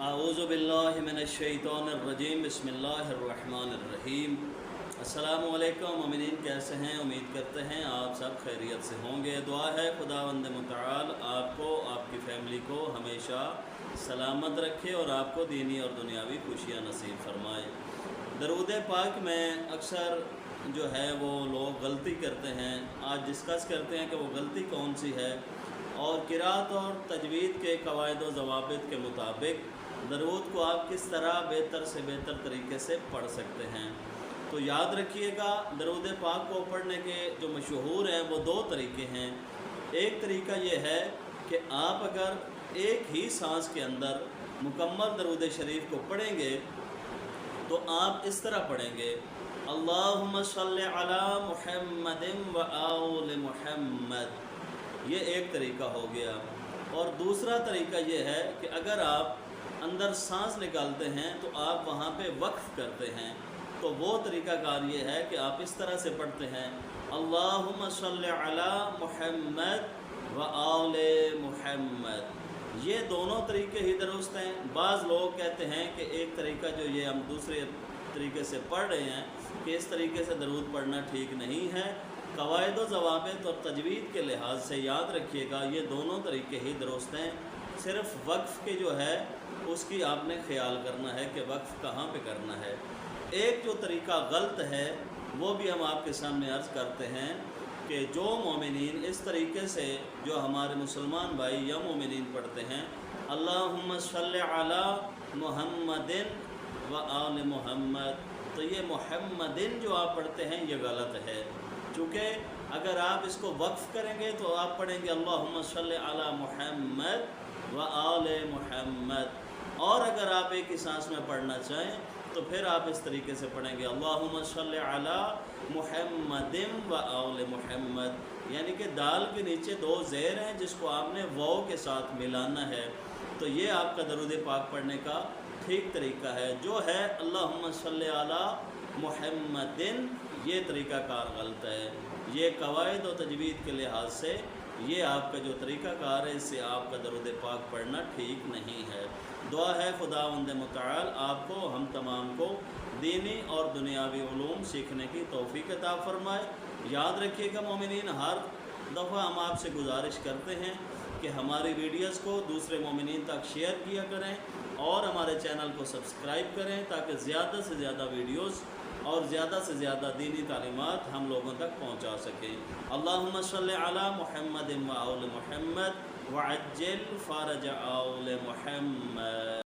اعوذ باللہ من الشیطان الرجیم بسم اللہ الرحمن الرحیم۔ السلام علیکم مومنین، کیسے ہیں؟ امید کرتے ہیں آپ سب خیریت سے ہوں گے۔ دعا ہے خداوند متعال آپ کو، آپ کی فیملی کو ہمیشہ سلامت رکھے اور آپ کو دینی اور دنیاوی خوشیاں نصیب فرمائے۔ درود پاک میں اکثر جو ہے وہ لوگ غلطی کرتے ہیں۔ آج ڈسکس کرتے ہیں کہ وہ غلطی کون سی ہے، اور قرات اور تجوید کے قواعد و ضوابط کے مطابق درود کو آپ کس طرح بہتر سے بہتر طریقے سے پڑھ سکتے ہیں۔ تو یاد رکھیے گا، درود پاک کو پڑھنے کے جو مشہور ہیں وہ دو طریقے ہیں۔ ایک طریقہ یہ ہے کہ آپ اگر ایک ہی سانس کے اندر مکمل درود شریف کو پڑھیں گے تو آپ اس طرح پڑھیں گے: اللہم صلی علی محمد و آل محمد۔ یہ ایک طریقہ ہو گیا۔ اور دوسرا طریقہ یہ ہے کہ اگر آپ اندر سانس نکالتے ہیں تو آپ وہاں پہ وقف کرتے ہیں، تو وہ طریقہ کار یہ ہے کہ آپ اس طرح سے پڑھتے ہیں: اللہم صلی علی محمد و آل محمد۔ یہ دونوں طریقے ہی درست ہیں۔ بعض لوگ کہتے ہیں کہ ایک طریقہ جو یہ ہم دوسرے طریقے سے پڑھ رہے ہیں کہ اس طریقے سے درود پڑھنا ٹھیک نہیں ہے۔ قواعد و ضوابط اور تجوید کے لحاظ سے یاد رکھیے گا، یہ دونوں طریقے ہی درست ہیں۔ صرف وقف کے جو ہے اس کی آپ نے خیال کرنا ہے کہ وقف کہاں پہ کرنا ہے۔ ایک جو طریقہ غلط ہے وہ بھی ہم آپ کے سامنے عرض کرتے ہیں کہ جو مومنین اس طریقے سے جو ہمارے مسلمان بھائی یا مومنین پڑھتے ہیں اللہم صلی علی محمد و آل محمد، تو یہ محمدن جو آپ پڑھتے ہیں یہ غلط ہے، چونکہ اگر آپ اس کو وقف کریں گے تو آپ پڑھیں گے اللہم صلی علی محمد و آل محمد، اور اگر آپ ایک ہی سانس میں پڑھنا چاہیں تو پھر آپ اس طریقے سے پڑھیں گے اللہم صلی علی محمد و آل محمد، یعنی کہ دال کے نیچے دو زیر ہیں جس کو آپ نے واو کے ساتھ ملانا ہے۔ تو یہ آپ کا درود پاک پڑھنے کا ٹھیک طریقہ ہے۔ جو ہے اللہم صلی علی محمدن، یہ طریقہ کار غلط ہے۔ یہ قواعد و تجوید کے لحاظ سے یہ آپ کا جو طریقہ کار ہے اس سے آپ کا درود پاک پڑھنا ٹھیک نہیں ہے۔ دعا ہے خداوند متعال آپ کو، ہم تمام کو دینی اور دنیاوی علوم سیکھنے کی توفیق عطا فرمائے۔ یاد رکھیے گا مومنین، ہر دفعہ ہم آپ سے گزارش کرتے ہیں کہ ہماری ویڈیوز کو دوسرے مومنین تک شیئر کیا کریں اور ہمارے چینل کو سبسکرائب کریں تاکہ زیادہ سے زیادہ ویڈیوز اور زیادہ سے زیادہ دینی تعلیمات ہم لوگوں تک پہنچا سکیں۔ اللہم صلی علی محمد و آل محمد وعجل فرج آل محمد۔